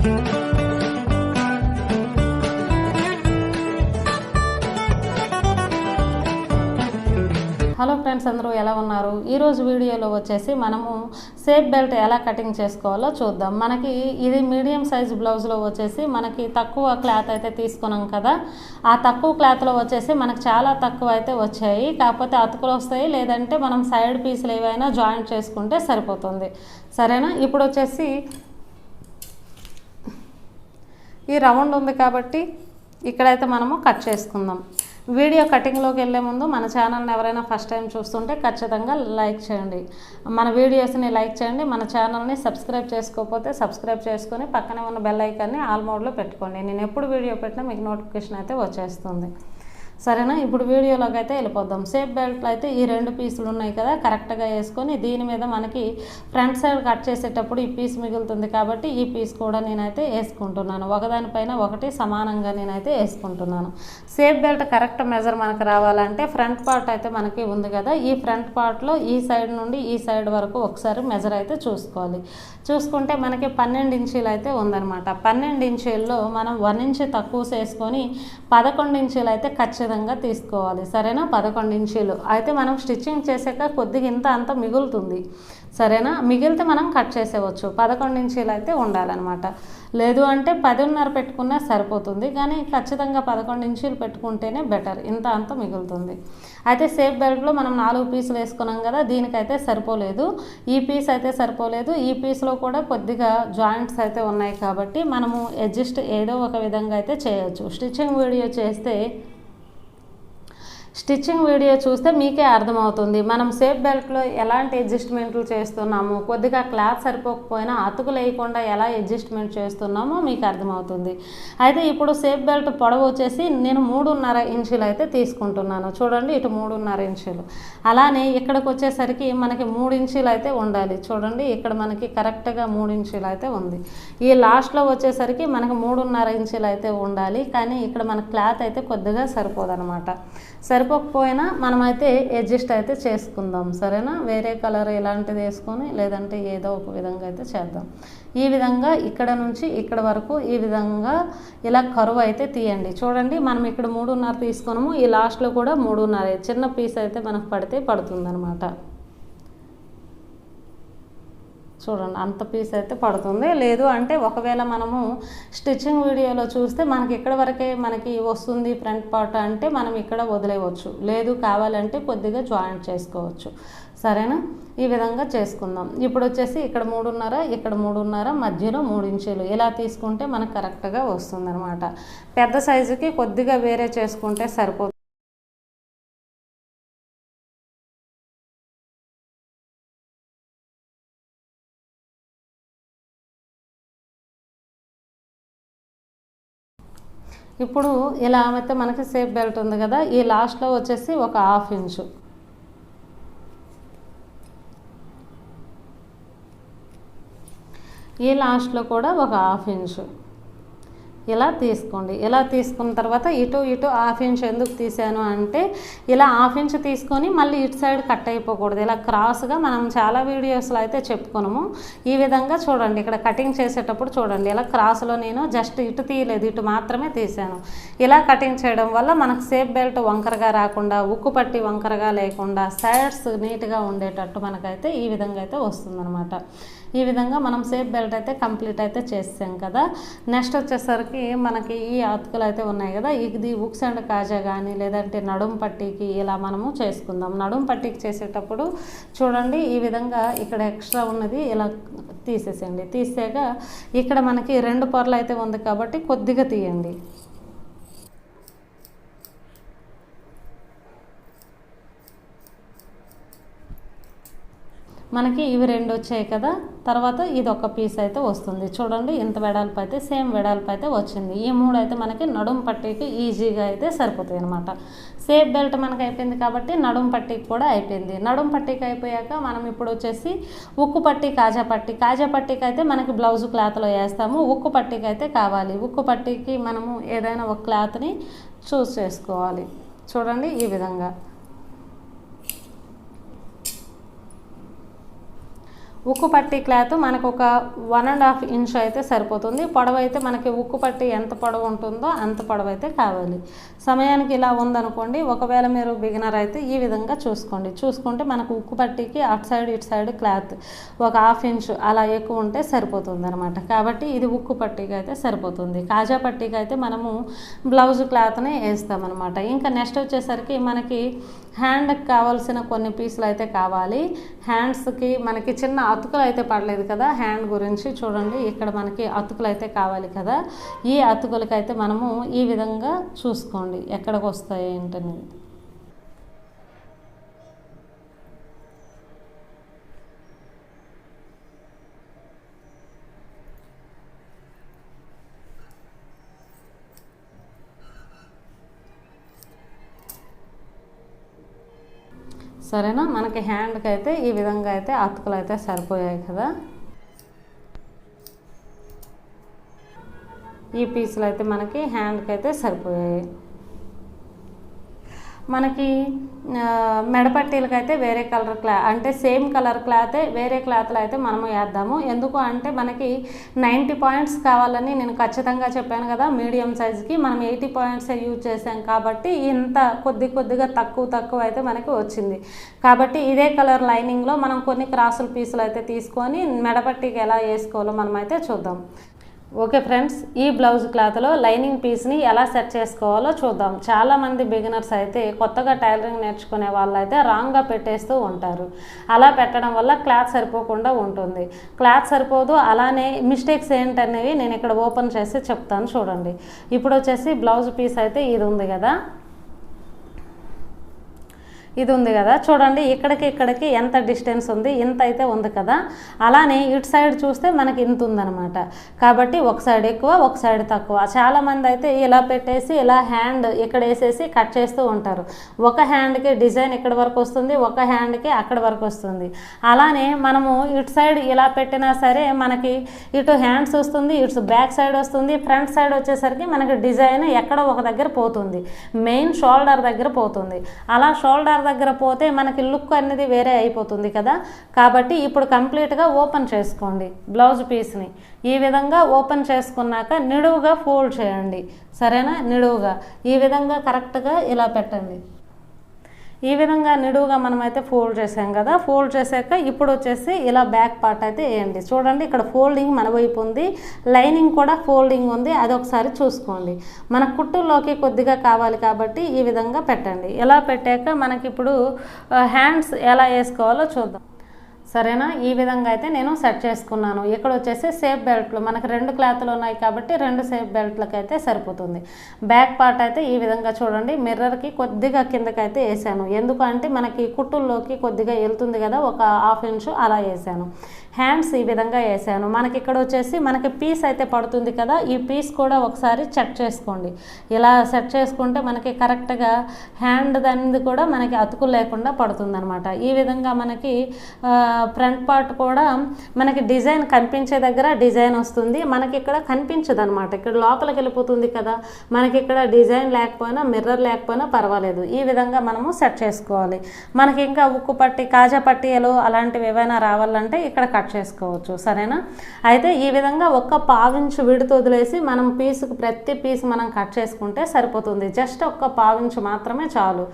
Hello friends, అందరూ ఎలా ఉన్నారు? ఈరోజు వీడియోలో వచ్చేసి మనము సేఫ్ బెల్ట్ ఎలా కటింగ్ చేసుకోవాలో చూద్దాం. మనకి ఇది మీడియం సైజ్ బ్లౌజ్లో వచ్చేసి మనకి తక్కువ క్లాత్ అయితే తీసుకున్నాం కదా, ఆ తక్కువ క్లాత్లో వచ్చేసి మనకు చాలా తక్కువ అయితే వచ్చాయి. కాకపోతే అతుకులు వస్తాయి, లేదంటే మనం సైడ్ పీసులు ఏవైనా జాయింట్ చేసుకుంటే సరిపోతుంది. సరేనా? ఇప్పుడు వచ్చేసి ఈ రౌండ్ ఉంది కాబట్టి ఇక్కడైతే మనము కట్ చేసుకుందాం. వీడియో కటింగ్లోకి వెళ్ళే ముందు మన ఛానల్ని ఎవరైనా ఫస్ట్ టైం చూస్తుంటే ఖచ్చితంగా లైక్ చేయండి, మన వీడియోస్ని లైక్ చేయండి. మన ఛానల్ని సబ్స్క్రైబ్ చేసుకోకపోతే సబ్స్క్రైబ్ చేసుకొని పక్కనే ఉన్న బెల్ ఐకాన్ని ఆల్ మోడ్లో పెట్టుకోండి. నేను ఎప్పుడు వీడియో పెట్టినా మీకు నోటిఫికేషన్ అయితే వచ్చేస్తుంది. సరేనా? ఇప్పుడు వీడియోలోకి అయితే వెళ్ళిపోద్దాం. సేఫ్ బెల్ట్లో అయితే ఈ రెండు పీసులు ఉన్నాయి కదా, కరెక్ట్గా వేసుకొని దీని మీద మనకి ఫ్రంట్ సైడ్ కట్ చేసేటప్పుడు ఈ పీస్ మిగులుతుంది కాబట్టి ఈ పీస్ కూడా నేనైతే వేసుకుంటున్నాను. ఒకదానిపైన ఒకటి సమానంగా నేనైతే వేసుకుంటున్నాను. సేఫ్ బెల్ట్ కరెక్ట్ మెజర్ మనకు రావాలంటే ఫ్రంట్ పార్ట్ అయితే మనకి ఉంది కదా, ఈ ఫ్రంట్ పార్ట్లో ఈ సైడ్ నుండి ఈ సైడ్ వరకు ఒకసారి మెజర్ అయితే చూసుకోవాలి. చూసుకుంటే మనకి 12 ఇంచీలు అయితే ఉందన్నమాట. 12 ఇంచీల్లో మనం 1 ఇంచ్ తక్కువ చేసుకొని 11 ఇంచీలు అయితే ఖచ్చితంగా తీసుకోవాలి. సరేనా? 11 ఇంచీలు అయితే మనం స్టిచ్చింగ్ చేసాక కొద్దిగా ఇంత అంత మిగులుతుంది. సరేనా? మిగిలితే మనం కట్ చేసేవచ్చు. 11 ఇంచీలు అయితే ఉండాలన్నమాట. లేదు అంటే 10.5 పెట్టుకున్నా సరిపోతుంది, కానీ ఖచ్చితంగా 11 ఇంచీలు పెట్టుకుంటేనే బెటర్, ఇంత అంత మిగులుతుంది. అయితే సేఫ్ బెల్ట్లో మనం 4 పీసులు వేసుకున్నాం కదా, దీనికైతే సరిపోలేదు. ఈ పీస్ అయితే సరిపోలేదు. ఈ పీస్లో కూడా కొద్దిగా జాయింట్స్ అయితే ఉన్నాయి కాబట్టి మనము అడ్జస్ట్ ఏదో ఒక విధంగా అయితే చేయొచ్చు. స్టిచ్చింగ్ వీడియో చూస్తే మీకే అర్థమవుతుంది మనం సేఫ్ బెల్ట్లో ఎలాంటి అడ్జస్ట్మెంట్లు చేస్తున్నాము, కొద్దిగా క్లాత్ సరిపోకపోయినా అతుకు లేకుండా ఎలా అడ్జస్ట్మెంట్ చేస్తున్నామో మీకు అర్థమవుతుంది. అయితే ఇప్పుడు సేఫ్ బెల్ట్ పొడవు వచ్చేసి నేను 3.5 ఇంచులు అయితే తీసుకుంటున్నాను. చూడండి, ఇటు 3.5 ఇంచులు. అలానే ఇక్కడికి వచ్చేసరికి మనకి 3 ఇంచులు అయితే ఉండాలి. చూడండి, ఇక్కడ మనకి కరెక్ట్గా 3 ఇంచులు అయితే ఉంది. ఈ లాస్ట్లో వచ్చేసరికి మనకు 3.5 ఇంచులు అయితే ఉండాలి, కానీ ఇక్కడ మన క్లాత్ అయితే కొద్దిగా సరిపోదన్నమాట. సరిపోకపోయినా మనమైతే అడ్జస్ట్ అయితే చేసుకుందాం. సరేనా? వేరే కలర్ ఇలాంటిది వేసుకొని లేదంటే ఏదో ఒక విధంగా అయితే చేద్దాం. ఈ విధంగా ఇక్కడ నుంచి ఇక్కడ వరకు ఈ విధంగా ఇలా కరువు అయితే తీయండి. చూడండి, మనం ఇక్కడ 3.5 తీసుకున్నాము, ఈ లాస్ట్లో కూడా 3.5 చిన్న పీస్ అయితే మనకు పడితే పడుతుందన్నమాట. చూడండి, అంత పీస్ అయితే పడుతుంది. లేదు అంటే ఒకవేళ మనము స్టిచ్చింగ్ వీడియోలో చూస్తే మనకి ఇక్కడ వరకే మనకి వస్తుంది ఫ్రంట్ పార్ట్ అంటే మనం ఇక్కడ వదిలేయవచ్చు. లేదు కావాలంటే కొద్దిగా జాయింట్ చేసుకోవచ్చు. సరేనా? ఈ విధంగా చేసుకుందాం. ఇప్పుడు వచ్చేసి ఇక్కడ 3.5, ఇక్కడ 3.5, మధ్యలో 3 ఇంచులు ఇలా తీసుకుంటే మనకు కరెక్ట్గా వస్తుంది అనమాట. పెద్ద సైజుకి కొద్దిగా వేరే చేసుకుంటే సరిపోతుంది. ఇప్పుడు ఇలా అయితే మనకి సేఫ్ బెల్ట్ ఉంది కదా, ఈ లాస్ట్లో వచ్చేసి ఒక 1/2 ఇంచు, ఈ లాస్ట్లో కూడా ఒక 1/2 ఇంచు ఇలా తీసుకోండి. ఇలా తీసుకున్న తర్వాత ఇటు 1/2 ఇంచ్ ఎందుకు తీసాను అంటే ఇలా 1/2 ఇంచ్ తీసుకొని మళ్ళీ ఇటు సైడ్ కట్ అయిపోకూడదు. ఇలా క్రాస్గా మనం చాలా వీడియోస్లో అయితే చెప్పుకున్నాము. ఈ విధంగా చూడండి, ఇక్కడ కటింగ్ చేసేటప్పుడు చూడండి, ఇలా క్రాస్లో నేను జస్ట్ ఇటు తీయలేదు, ఇటు మాత్రమే తీసాను. ఇలా కటింగ్ చేయడం వల్ల మనకు సేఫ్ బెల్ట్ వంకరగా రాకుండా, ఉక్కు పట్టి వంకరగా లేకుండా, సైడ్స్ నీట్గా ఉండేటట్టు మనకైతే ఈ విధంగా అయితే వస్తుందన్నమాట. ఈ విధంగా మనం సేఫ్ బెల్ట్ అయితే కంప్లీట్ అయితే చేసాం కదా. నెక్స్ట్ వచ్చేసరికి మనకి ఈ అతుకులు అయితే ఉన్నాయి కదా, ఇది ఉక్స్ అండ్ కాజా కానీ లేదంటే నడుం పట్టీకి ఇలా మనము చేసుకుందాం. నడుం పట్టీకి చేసేటప్పుడు చూడండి, ఈ విధంగా ఇక్కడ ఎక్స్ట్రా ఉన్నది ఇలా తీసేసేయండి. తీసాక ఇక్కడ మనకి 2 పొరలు అయితే ఉంది కాబట్టి కొద్దిగా తీయండి. మనకి ఇవి 2 వచ్చాయి కదా, తర్వాత ఇది ఒక పీస్ అయితే వస్తుంది. చూడండి, ఇంత వెడల్పు అయితే సేమ్ వెడల్పు అయితే వచ్చింది. ఈ 3 అయితే మనకి నడుం పట్టీకి ఈజీగా అయితే సరిపోతాయి అనమాట. సేఫ్ బెల్ట్ మనకు అయిపోయింది కాబట్టి నడుం పట్టీకి కూడా అయిపోయింది. నడుం పట్టీకి అయిపోయాక మనం ఇప్పుడు వచ్చేసి ఉక్కు పట్టీ, కాజా పట్టీకి అయితే మనకి బ్లౌజ్ క్లాత్లో వేస్తాము. ఉక్కు పట్టీకి అయితే కావాలి. ఉక్కు పట్టీకి మనము ఏదైనా ఒక క్లాత్ని చూస్ చేసుకోవాలి. చూడండి, ఈ విధంగా ఉక్కు పట్టి క్లాత్ మనకు ఒక 1.5 ఇంచ్ అయితే సరిపోతుంది. పొడవు అయితే మనకి ఉక్కు పట్టి ఎంత పొడవు ఉంటుందో అంత పొడవు అయితే కావాలి. సమయానికి ఇలా ఉందనుకోండి. ఒకవేళ మీరు బిగినర్ అయితే ఈ విధంగా చూసుకుంటే మనకు ఉక్కు పట్టికి అటు సైడ్ ఇటు సైడ్ క్లాత్ ఒక 1/2 ఇంచ్ అలా ఎక్కువ ఉంటే సరిపోతుంది అనమాట. కాబట్టి ఇది ఉక్కు పట్టీకి అయితే సరిపోతుంది. కాజా పట్టీకి అయితే మనము బ్లౌజ్ క్లాత్ని వేస్తామన్నమాట. ఇంకా నెక్స్ట్ వచ్చేసరికి మనకి హ్యాండ్కి కావాల్సిన కొన్ని పీసులు అయితే కావాలి. హ్యాండ్స్కి మనకి చిన్న అతుకులు అయితే పడలేదు కదా, హ్యాండ్ గురించి చూడండి. ఇక్కడ మనకి అతుకులు అయితే కావాలి కదా, ఈ అతుకులకైతే మనము ఈ విధంగా చూసుకోండి ఎక్కడికి వస్తాయి ఏంటనేది. సరేనా, మనకి హ్యాండ్కి అయితే ఈ విధంగా అయితే అతుకులు అయితే సరిపోయాయి కదా. ఈ పీసులు అయితే మనకి హ్యాండ్కి అయితే సరిపోయాయి. మనకి మెడపట్టీలకైతే వేరే కలర్ అంటే సేమ్ కలర్ క్లాతే వేరే క్లాత్లో అయితే మనము వేద్దాము. ఎందుకు అంటే మనకి 90 పాయింట్స్ కావాలని నేను ఖచ్చితంగా చెప్పాను కదా. మీడియం సైజుకి మనం 80 పాయింట్స్ యూజ్ చేసాం కాబట్టి ఇంత కొద్దిగా తక్కువ అయితే మనకి వచ్చింది. కాబట్టి ఇదే కలర్ లైనింగ్లో మనం కొన్ని క్రాసుల పీసులు అయితే తీసుకొని మెడపట్టీకి ఎలా వేసుకోవాలో మనం అయితే చూద్దాం. ఓకే ఫ్రెండ్స్, ఈ బ్లౌజ్ క్లాత్లో లైనింగ్ పీస్ని ఎలా సెట్ చేసుకోవాలో చూద్దాం. చాలామంది బిగినర్స్ అయితే కొత్తగా టైలరింగ్ నేర్చుకునే వాళ్ళు అయితే రాంగ్గా పెట్టేస్తూ ఉంటారు. అలా పెట్టడం వల్ల క్లాత్ సరిపోకుండా ఉంటుంది. క్లాత్ సరిపోదు, అలానే మిస్టేక్స్ ఏంటనేవి నేను ఇక్కడ ఓపెన్ చేసి చెప్తాను చూడండి. ఇప్పుడు వచ్చేసి బ్లౌజ్ పీస్ అయితే ఇది ఉంది కదా, చూడండి. ఇక్కడికి ఎంత డిస్టెన్స్ ఉంది, ఇంత అయితే ఉంది కదా. అలానే ఇటు సైడ్ చూస్తే మనకి ఇంత ఉందన్నమాట. కాబట్టి ఒక సైడ్ ఎక్కువ ఒక సైడ్ తక్కువ. చాలామంది అయితే ఇలా పెట్టేసి ఇలా హ్యాండ్ ఇక్కడ వేసేసి కట్ చేస్తూ ఉంటారు. ఒక హ్యాండ్కి డిజైన్ ఇక్కడ వరకు వస్తుంది, ఒక హ్యాండ్కి అక్కడ వరకు వస్తుంది. అలానే మనము ఇటు సైడ్ ఇలా పెట్టినా సరే మనకి ఇటు హ్యాండ్స్ వస్తుంది, ఇటు బ్యాక్ సైడ్ వస్తుంది, ఫ్రంట్ సైడ్ వచ్చేసరికి మనకి డిజైన్ ఎక్కడో ఒక దగ్గర పోతుంది, మెయిన్ షోల్డర్ దగ్గర పోతుంది. అలా షోల్డర్ దగ్గర పోతే మనకి లుక్ అనేది వేరే అయిపోతుంది కదా. కాబట్టి ఇప్పుడు కంప్లీట్గా ఓపెన్ చేసుకోండి బ్లౌజ్ పీస్ని. ఈ విధంగా ఓపెన్ చేసుకున్నాక నిలువుగా ఫోల్డ్ చేయండి. సరేనా, నిలువుగా ఈ విధంగా కరెక్ట్గా ఇలా పెట్టండి. ఈ విధంగా నిలువుగా మనమైతే ఫోల్డ్ చేసాం కదా. ఫోల్డ్ చేశాక ఇప్పుడు వచ్చేసి ఇలా బ్యాక్ పార్ట్ అయితే వేయండి. చూడండి, ఇక్కడ ఫోల్డింగ్ మన వైపు ఉంది, లైనింగ్ కూడా ఫోల్డింగ్ ఉంది. అది ఒకసారి చూసుకోండి. మన కుట్టుల్లోకి కొద్దిగా కావాలి కాబట్టి ఈ విధంగా పెట్టండి. ఇలా పెట్టాక మనకి ఇప్పుడు హ్యాండ్స్ ఎలా వేసుకోవాలో చూద్దాం. సరేనా, ఈ విధంగా అయితే నేను సెట్ చేసుకున్నాను. ఇక్కడ వచ్చేసి సేఫ్ బెల్ట్లు మనకు 2 క్లాత్లు ఉన్నాయి కాబట్టి 2 సేఫ్ బెల్ట్లకు అయితే సరిపోతుంది. బ్యాక్ పార్ట్ అయితే ఈ విధంగా చూడండి, మిర్రర్కి కొద్దిగా కిందకైతే వేసాను. ఎందుకంటే మనకి కుట్టుల్లోకి కొద్దిగా వెళ్తుంది కదా, ఒక 1/2 ఇంచు అలా వేసాను. హ్యాండ్స్ ఈ విధంగా వేసాను. మనకి ఇక్కడ వచ్చేసి మనకి పీస్ అయితే పడుతుంది కదా, ఈ పీస్ కూడా ఒకసారి చెక్ చేసుకోండి. ఇలా సెట్ చేసుకుంటే మనకి కరెక్ట్గా హ్యాండ్ దానిది కూడా మనకి అతుకు లేకుండా పడుతుంది అనమాట. ఈ విధంగా మనకి ఫ్రంట్ పార్ట్ కూడా మనకి డిజైన్ కనిపించే దగ్గర డిజైన్ వస్తుంది, మనకి ఇక్కడ కనిపించదు అనమాట. ఇక్కడ లోపలికి వెళ్ళిపోతుంది కదా. మనకి ఇక్కడ డిజైన్ లేకపోయినా మిర్రర్ లేకపోయినా పర్వాలేదు. ఈ విధంగా మనము సెట్ చేసుకోవాలి. మనకి ఇంకా ఉక్కు పట్టి కాజా పట్టీలు అలాంటివి ఏవైనా రావాలంటే ఇక్కడ కట్ చేసుకోవచ్చు. సరేనా, అయితే ఈ విధంగా ఒక 1/4 ఇంచు విడుతు వదిలేసి మనం ప్రతి పీస్ మనం కట్ చేసుకుంటే సరిపోతుంది. జస్ట్ ఒక 1/4 ఇంచు మాత్రమే చాలు.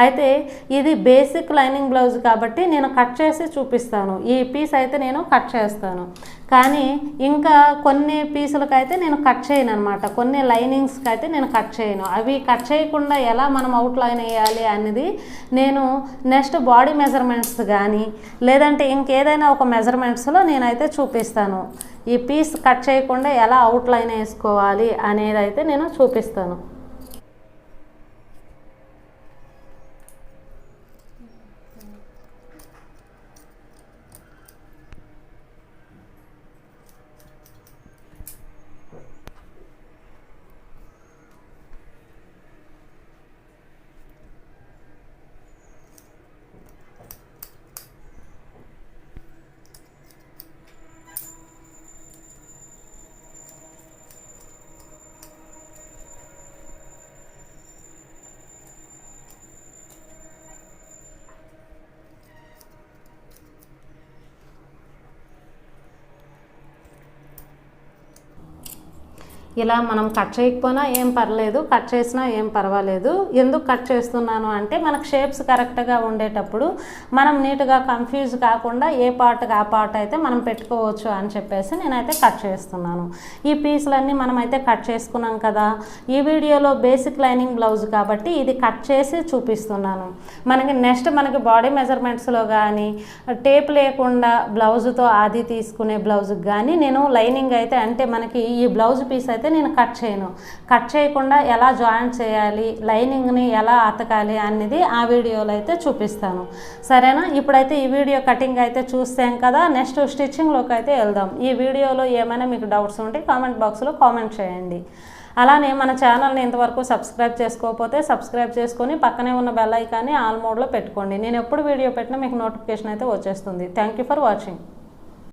అయితే ఇది బేసిక్ లైనింగ్ బ్లౌజ్ కాబట్టి నేను కట్ చేసి చూపిస్తాను. ఈ పీస్ అయితే నేను కట్ చేస్తాను, కానీ ఇంకా కొన్ని పీసులకైతే నేను కట్ చేయను అనమాట. కొన్ని లైనింగ్స్కి అయితే నేను కట్ చేయను. అవి కట్ చేయకుండా ఎలా మనం అవుట్ లైన్ వేయాలి అనేది నేను నెక్స్ట్ బాడీ మెజర్మెంట్స్ కానీ లేదంటే ఇంకేదైనా ఒక మెజర్మెంట్స్లో నేనైతే చూపిస్తాను. ఈ పీస్ కట్ చేయకుండా ఎలా అవుట్ లైన్ వేసుకోవాలి అనేది అయితే నేను చూపిస్తాను. ఇలా మనం కట్ చేయకపోయినా ఏం పర్లేదు, కట్ చేసినా ఏం పర్వాలేదు. ఎందుకు కట్ చేస్తున్నాను అంటే మనకు షేప్స్ కరెక్ట్గా ఉండేటప్పుడు మనం నీట్గా కన్ఫ్యూజ్ కాకుండా ఏ పార్ట్కి ఆ పార్ట్ అయితే మనం పెట్టుకోవచ్చు అని చెప్పేసి నేనైతే కట్ చేస్తున్నాను. ఈ పీసులన్నీ మనమైతే కట్ చేసుకున్నాం కదా. ఈ వీడియోలో బేసిక్ లైనింగ్ బ్లౌజ్ కాబట్టి ఇది కట్ చేసి చూపిస్తున్నాను. మనకి బాడీ మెజర్మెంట్స్లో కానీ టేప్ లేకుండా బ్లౌజ్తో ఆది తీసుకునే బ్లౌజ్కి కానీ నేను లైనింగ్ అయితే అంటే మనకి ఈ బ్లౌజ్ పీస్ అయితే నేను కట్ చేయను. కట్ చేయకుండా ఎలా జాయింట్ చేయాలి, లైనింగ్ని ఎలా అతకాలి అనేది ఆ వీడియోలో అయితే చూపిస్తాను. సరేనా? ఇప్పుడైతే ఈ వీడియో కటింగ్ అయితే చూస్తాం కదా. నెక్స్ట్ స్టిచ్చింగ్లోకి అయితే వెళ్దాం. ఈ వీడియోలో ఏమైనా మీకు డౌట్స్ ఉంటే కామెంట్ బాక్స్లో కామెంట్ చేయండి. అలానే మన ఛానల్ని ఇంతవరకు సబ్స్క్రైబ్ చేసుకోకపోతే సబ్స్క్రైబ్ చేసుకొని పక్కనే ఉన్న బెల్ ఐకాన్ని ఆల్ మోడ్లో పెట్టుకోండి. నేను ఎప్పుడు వీడియో పెట్టినా మీకు నోటిఫికేషన్ అయితే వచ్చేస్తుంది. Thank you for watching.